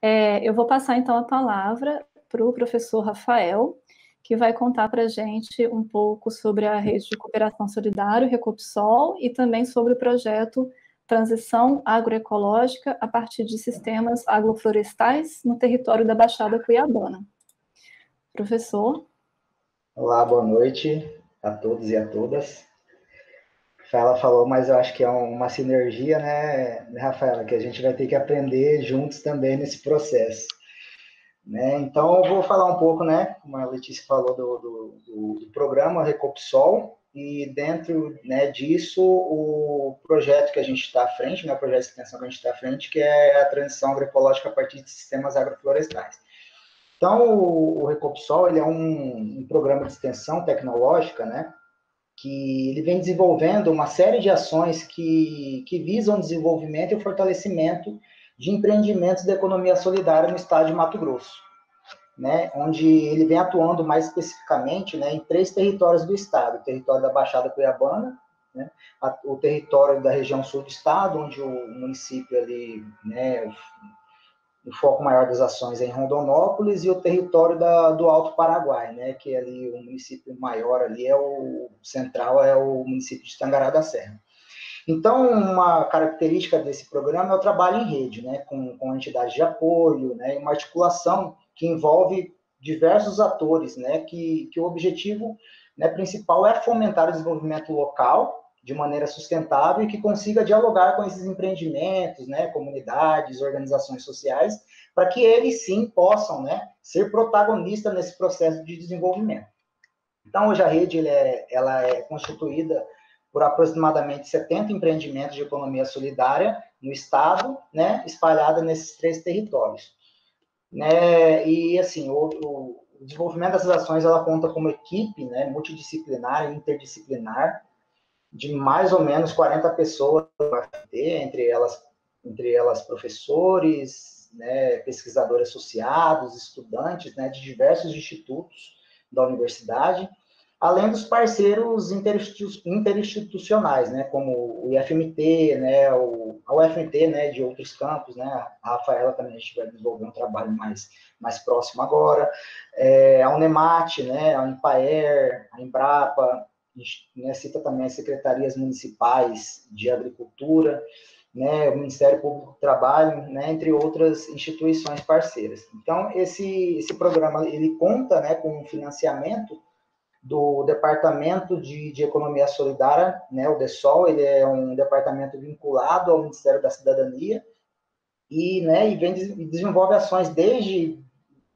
Eu vou passar, então, a palavra para o professor Rafael, que vai contar para a gente um pouco sobre a Rede de Cooperação Solidária, Recopsol, e também sobre o projeto Transição Agroecológica a partir de sistemas agroflorestais no território da Baixada Cuiabana. Professor. Olá, boa noite a todos e a todas. Ela falou, mas eu acho que é uma sinergia, né, Rafaela, que a gente vai ter que aprender juntos também nesse processo. Né? Então, eu vou falar um pouco, né, como a Letícia falou, do programa Recopsol, e dentro, né, disso, o projeto que a gente está à frente, né, o projeto de extensão que a gente está à frente, que é a transição agroecológica a partir de sistemas agroflorestais. Então, o Recopsol, ele é um programa de extensão tecnológica, né, que ele vem desenvolvendo uma série de ações que visam o desenvolvimento e o fortalecimento de empreendimentos da economia solidária no estado de Mato Grosso, né, onde ele vem atuando mais especificamente, né, em 3 territórios do estado: o território da Baixada Cuiabana, né, o território da região sul do estado, onde o município ali, né, o foco maior das ações é em Rondonópolis, e o território do Alto Paraguai, né, que é ali o município maior ali, o central é o município de Tangará da Serra. Então, uma característica desse programa é o trabalho em rede, né, com entidades de apoio, né, uma articulação que envolve diversos atores, né, que o objetivo, né, principal é fomentar o desenvolvimento local de maneira sustentável e que consiga dialogar com esses empreendimentos, né, comunidades, organizações sociais, para que eles sim possam, né, ser protagonistas nesse processo de desenvolvimento. Então, hoje a rede ela é constituída por aproximadamente 70 empreendimentos de economia solidária no estado, né, espalhada nesses 3 territórios. Né, e, assim, o desenvolvimento dessas ações, ela conta com uma equipe, né, multidisciplinar e interdisciplinar, de mais ou menos 40 pessoas, entre elas professores, né, pesquisadores associados, estudantes, né, de diversos institutos da universidade, além dos parceiros interinstitucionais, né, como o IFMT, né, a UFMT, né, de outros campos, né, a Rafaela também a gente vai desenvolver um trabalho mais próximo agora, a Unemat, né, a Empaer, a Embrapa, né, cita também as secretarias municipais de agricultura, né, o Ministério Público do Trabalho, né, entre outras instituições parceiras. Então, esse programa, ele conta, né, com um financiamento do Departamento de Economia Solidária, né, o DESOL. Ele é um departamento vinculado ao Ministério da Cidadania, e, né, e desenvolve ações desde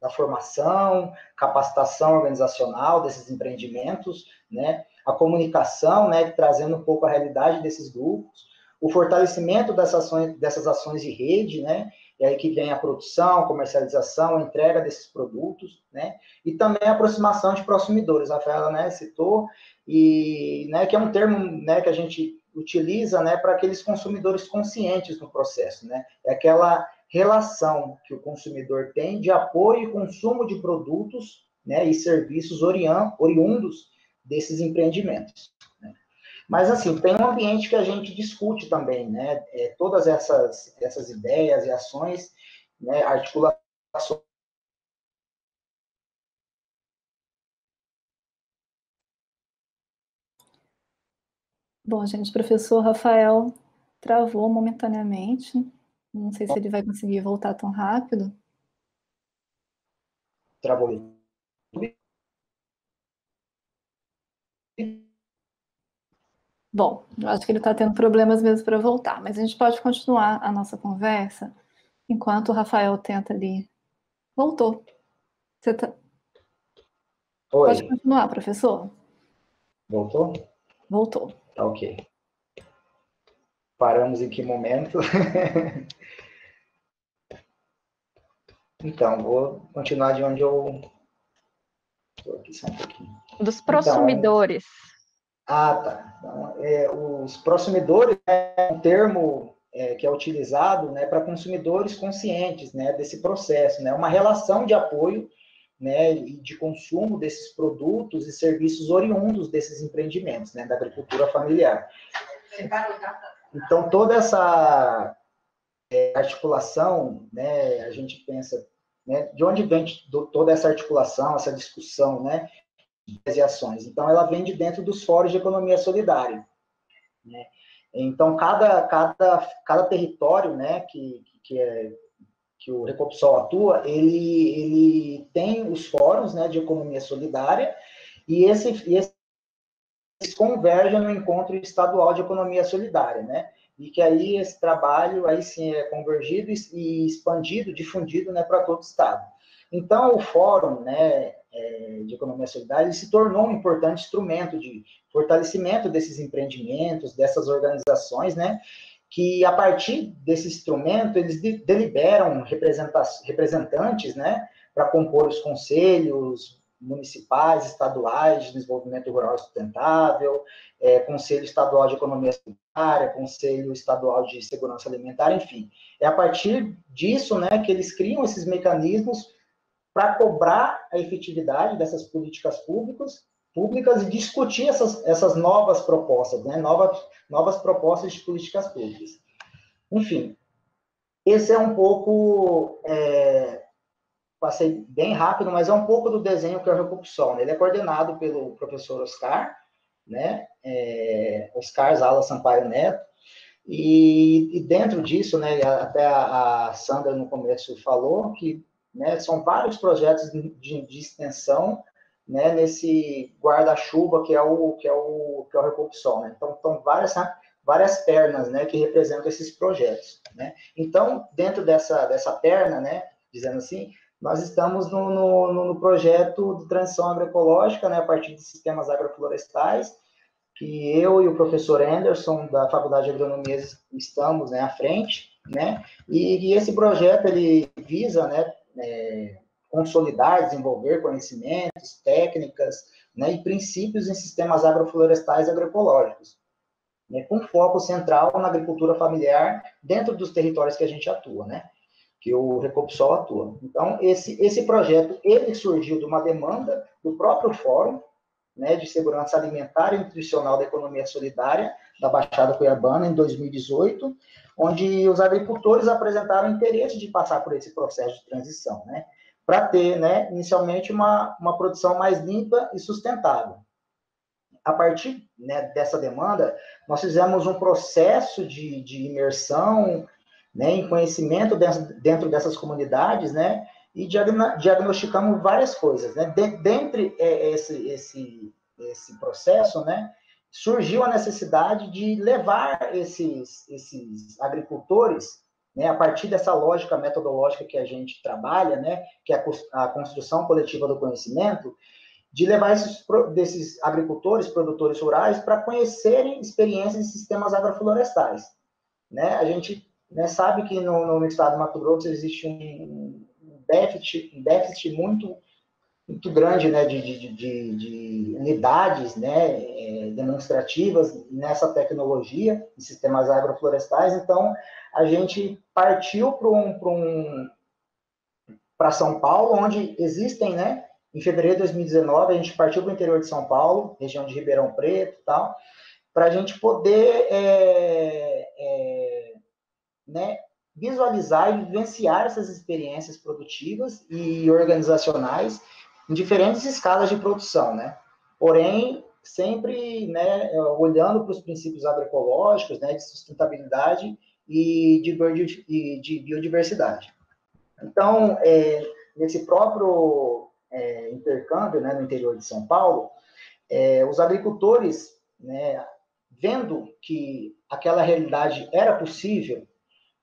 a formação, capacitação organizacional desses empreendimentos, né, a comunicação, né, trazendo um pouco a realidade desses grupos, o fortalecimento dessas ações de rede, né, e aí que vem a produção, comercialização, a entrega desses produtos, né, e também a aproximação de consumidores. A Rafaela, né, citou, e, né, que é um termo, né, que a gente utiliza, né, para aqueles consumidores conscientes no processo, né, é aquela relação que o consumidor tem de apoio e consumo de produtos, né, e serviços oriundos desses empreendimentos, né. Mas, assim, tem um ambiente que a gente discute também, né, todas essas ideias e ações, né, articulações. Bom, gente, o professor Rafael travou momentaneamente. Não sei se ele vai conseguir voltar tão rápido. Travou. Bom, eu acho que ele está tendo problemas mesmo para voltar, mas a gente pode continuar a nossa conversa enquanto o Rafael tenta ali. Voltou. Você tá... Pode Oi. continuar, professor? Voltou? Voltou. Tá ok. Paramos em que momento? Então, vou continuar de onde eu... Estou aqui só um pouquinho. Dos prosumidores. Tá. Então, os prosumidores é um termo que é utilizado, né, para consumidores conscientes, né, desse processo, né, uma relação de apoio, né, e de consumo desses produtos e serviços oriundos desses empreendimentos, né, da agricultura familiar. Então, toda essa articulação, né, a gente pensa, né, de onde vem toda essa articulação, essa discussão, né, de ações. Então, ela vem de dentro dos fóruns de economia solidária, né? Então, cada território, né, que o Recopsol atua, ele tem os fóruns, né, de economia solidária, e esses convergem no encontro estadual de economia solidária, né? E que aí esse trabalho, aí sim, é convergido e expandido, difundido, né, para todo o estado. Então, o fórum, né, de economia solidária, ele se tornou um importante instrumento de fortalecimento desses empreendimentos, dessas organizações, né, que a partir desse instrumento, eles deliberam representantes, né, para compor os conselhos municipais, estaduais de desenvolvimento rural sustentável, Conselho Estadual de Economia Solidária, Conselho Estadual de Segurança Alimentar, enfim. É a partir disso, né, que eles criam esses mecanismos para cobrar a efetividade dessas políticas públicas e discutir essas novas propostas, né, novas propostas de políticas públicas. Enfim, esse é um pouco, passei bem rápido, mas é um pouco do desenho que é o Recopsol, né? Ele é coordenado pelo professor Oscar, né, Oscar Zala Sampaio Neto, e dentro disso, né, até a Sandra no começo falou que, né, são vários projetos de extensão, né, nesse guarda-chuva que é o Recopsol, né? Então, várias pernas, né, que representam esses projetos, né? Então, dentro dessa perna, né, dizendo assim, nós estamos no projeto de transição agroecológica, né, a partir de sistemas agroflorestais, que eu e o professor Anderson, da Faculdade de Agronomia, estamos, né, à frente, né, e esse projeto, ele visa, né, consolidar, desenvolver conhecimentos, técnicas, né, e princípios em sistemas agroflorestais e agroecológicos, né, com foco central na agricultura familiar dentro dos territórios que a gente atua, né, que o Recopsol atua. Então, esse projeto, ele surgiu de uma demanda do próprio Fórum, né, de Segurança Alimentar e Nutricional da Economia Solidária, da Baixada Cuiabana, em 2018, onde os agricultores apresentaram interesse de passar por esse processo de transição, né, para ter, né, inicialmente, uma produção mais limpa e sustentável. A partir, né, dessa demanda, nós fizemos um processo de imersão, né, em conhecimento dentro dessas comunidades, né, e diagnosticamos várias coisas, né. Dentre esse processo, né, surgiu a necessidade de levar esses agricultores, né, a partir dessa lógica metodológica que a gente trabalha, né, que é a construção coletiva do conhecimento, de levar desses agricultores, produtores rurais, para conhecerem experiências em sistemas agroflorestais, né. A gente, né, sabe que no estado do Mato Grosso existe um déficit muito grande, né, de unidades, né, demonstrativas nessa tecnologia, em sistemas agroflorestais. Então, a gente partiu para São Paulo, onde existem, né, em fevereiro de 2019, a gente partiu para o interior de São Paulo, região de Ribeirão Preto e tal, para a gente poder né, visualizar e vivenciar essas experiências produtivas e organizacionais em diferentes escalas de produção, né? Porém, sempre, né, olhando para os princípios agroecológicos, né, de sustentabilidade e de biodiversidade. Então, nesse próprio intercâmbio, né, no interior de São Paulo, os agricultores, né, vendo que aquela realidade era possível,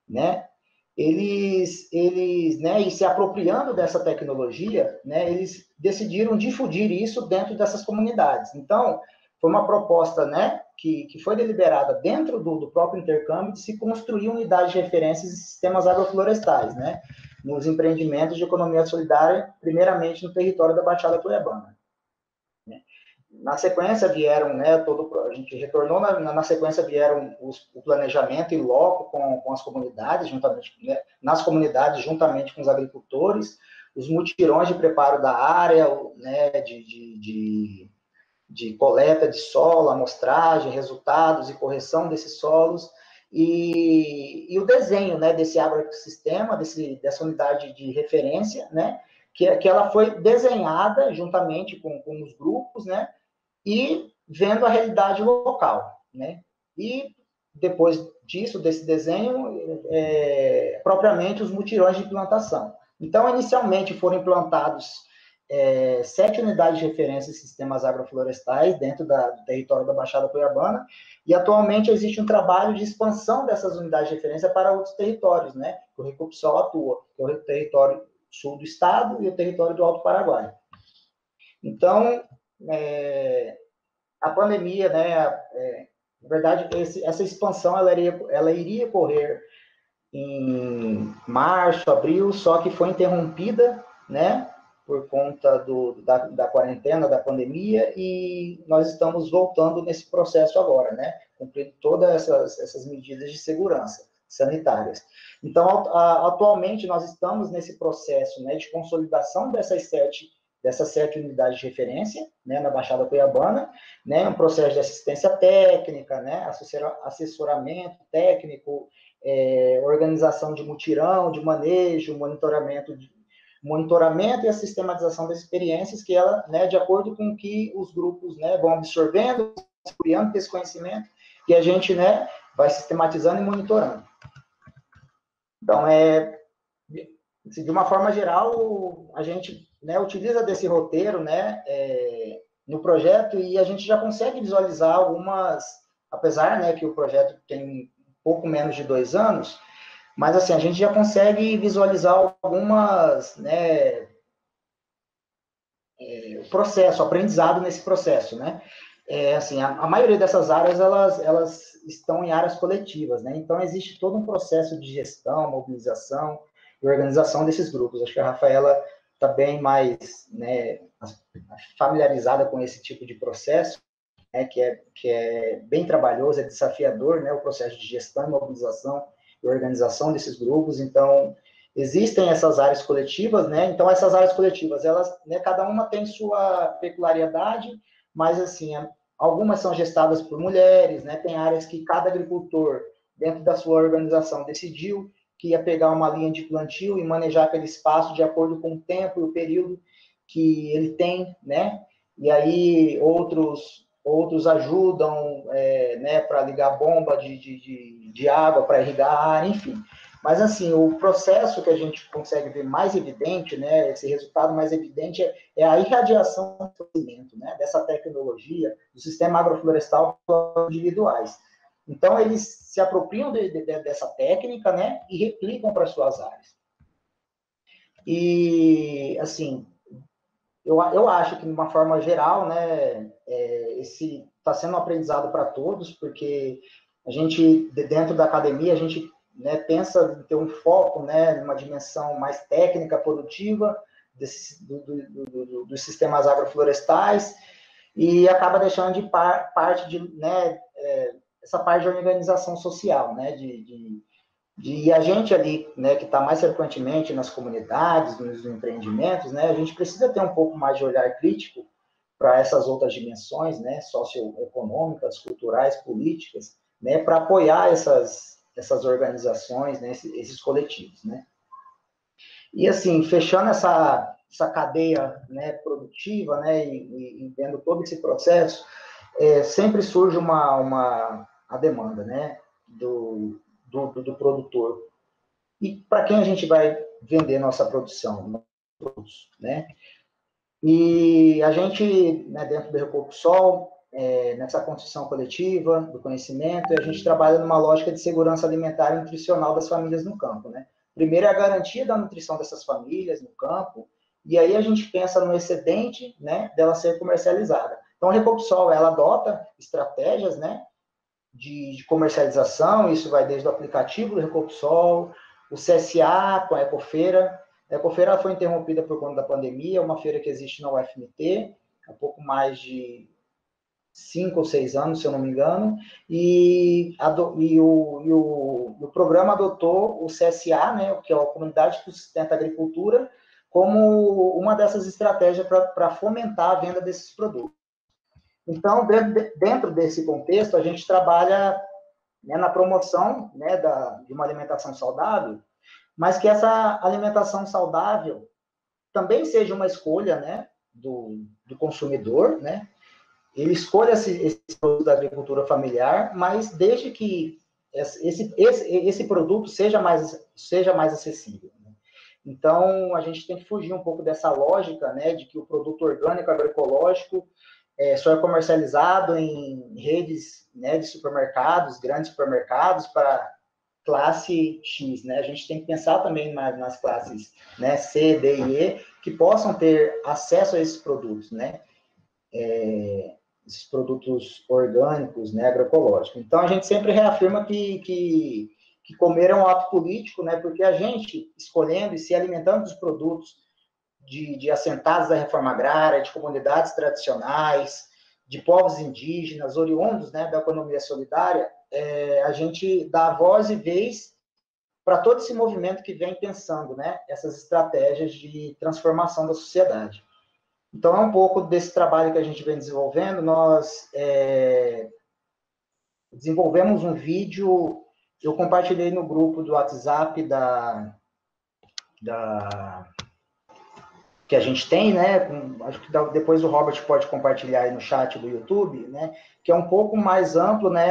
né, eles né, e se apropriando dessa tecnologia, né, eles decidiram difundir isso dentro dessas comunidades. Então, foi uma proposta, né, que foi deliberada dentro do próprio intercâmbio de se construir unidades de referências em sistemas agroflorestais, né, nos empreendimentos de economia solidária, primeiramente no território da Baixada Cuiabana. Na sequência vieram, né, a gente retornou, na sequência vieram o planejamento em loco com as comunidades, juntamente, né, nas comunidades, juntamente com os agricultores, os mutirões de preparo da área, né, de coleta de solo, amostragem, resultados e correção desses solos, e o desenho, né, desse agroecossistema, dessa unidade de referência, né, que ela foi desenhada juntamente com os grupos, né, e vendo a realidade local, né, e depois disso, desse desenho, propriamente os mutirões de implantação. Então, inicialmente foram implantados 7 unidades de referência em sistemas agroflorestais dentro do território da Baixada Cuiabana, e atualmente existe um trabalho de expansão dessas unidades de referência para outros territórios, né, que o Recopsol atua, que é o território sul do estado e o território do Alto Paraguai. Então, a pandemia, né, na verdade, essa expansão ela iria ocorrer em março, abril, só que foi interrompida, né, por conta da quarentena, da pandemia, e nós estamos voltando nesse processo agora, né, cumprindo todas essas medidas de segurança sanitárias. Então, atualmente, nós estamos nesse processo, né, de consolidação dessas sete unidades de referência, né, na Baixada Cuiabana, né, um processo de assistência técnica, né, assessoramento técnico, organização de mutirão, de manejo, monitoramento e a sistematização das experiências que ela, né, de acordo com que os grupos, né, vão absorvendo, criando esse conhecimento, e a gente, né, vai sistematizando e monitorando. Então, de uma forma geral, a gente, né, utiliza desse roteiro, né, no projeto, e a gente já consegue visualizar algumas, apesar, né, que o projeto tem pouco menos de 2 anos, mas, assim, a gente já consegue visualizar algumas, né, o aprendizado nesse processo, né? Assim, a maioria dessas áreas, elas estão em áreas coletivas, né? Então, existe todo um processo de gestão, mobilização e organização desses grupos. Acho que a Rafaela está bem mais, né, familiarizada com esse tipo de processo, né, que é bem trabalhoso, é desafiador, né, o processo de gestão, mobilização e organização desses grupos. Então, existem essas áreas coletivas, né? Então, essas áreas coletivas, elas, né, cada uma tem sua peculiaridade, mas, assim, algumas são gestadas por mulheres, né? Tem áreas que cada agricultor, dentro da sua organização, decidiu que ia pegar uma linha de plantio e manejar aquele espaço de acordo com o tempo e o período que ele tem, né? E aí, outros ajudam, né, para ligar bomba de água, para irrigar a área, enfim. Mas, assim, o processo que a gente consegue ver mais evidente, né, esse resultado mais evidente é a irradiação do conhecimento, né, dessa tecnologia, do sistema agroflorestal individuais. Então, eles se apropriam dessa técnica, né, e replicam para suas áreas. E, assim, eu acho que, de uma forma geral, né, esse está sendo um aprendizado para todos, porque a gente, dentro da academia, a gente, né, pensa em ter um foco, né, numa dimensão mais técnica, produtiva, dos sistemas agroflorestais, e acaba deixando de parte de, né, essa parte de organização social, né, e a gente ali, né, que está mais frequentemente nas comunidades, nos empreendimentos, né, a gente precisa ter um pouco mais de olhar crítico para essas outras dimensões, né, socioeconômicas, culturais, políticas, né, para apoiar essas organizações, né, esses coletivos, né. E, assim, fechando essa cadeia, né, produtiva, né, e vendo todo esse processo, sempre surge a demanda, né, do produtor. E para quem a gente vai vender nossa produção, né? E a gente, né, dentro do Recopsol, nessa construção coletiva do conhecimento, a gente trabalha numa lógica de segurança alimentar e nutricional das famílias no campo, né? Primeiro é a garantia da nutrição dessas famílias no campo, e aí a gente pensa no excedente, né, dela ser comercializada. Então, a Recopsol, ela adota estratégias, né, de comercialização, isso vai desde o aplicativo do Recopsol, o CSA com a Ecofeira. A Ecofeira foi interrompida por conta da pandemia, uma feira que existe na UFMT, há pouco mais de 5 ou 6 anos, se eu não me engano, e o programa adotou o CSA, né, que é a Comunidade que Sustenta a Agricultura, como uma dessas estratégias para fomentar a venda desses produtos. Então, dentro desse contexto, a gente trabalha né, na promoção, né, de uma alimentação saudável, mas que essa alimentação saudável também seja uma escolha, né, do consumidor, né? Ele escolha esse produto da agricultura familiar, mas desde que esse produto seja mais acessível. Né? Então, a gente tem que fugir um pouco dessa lógica, né, de que o produto orgânico agroecológico só é comercializado em redes, né, de supermercados, grandes supermercados, para classe X, né? A gente tem que pensar também nas classes, né, C, D e E, que possam ter acesso a esses produtos, né? Esses produtos orgânicos, né, agroecológicos. Então, a gente sempre reafirma que comer é um ato político, né? Porque a gente, escolhendo e se alimentando dos produtos de assentados da reforma agrária, de comunidades tradicionais, de povos indígenas, oriundos, né, da economia solidária, a gente dá voz e vez para todo esse movimento que vem pensando, né, essas estratégias de transformação da sociedade. Então, é um pouco desse trabalho que a gente vem desenvolvendo. Nós desenvolvemos um vídeo, eu compartilhei no grupo do WhatsApp que a gente tem, né? Acho que depois o Robert pode compartilhar aí no chat do YouTube, né? Que é um pouco mais amplo, né?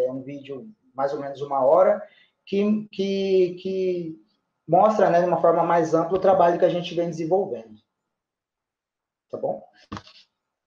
É um vídeo mais ou menos 1 hora, que mostra, né, de uma forma mais ampla o trabalho que a gente vem desenvolvendo. Tá bom?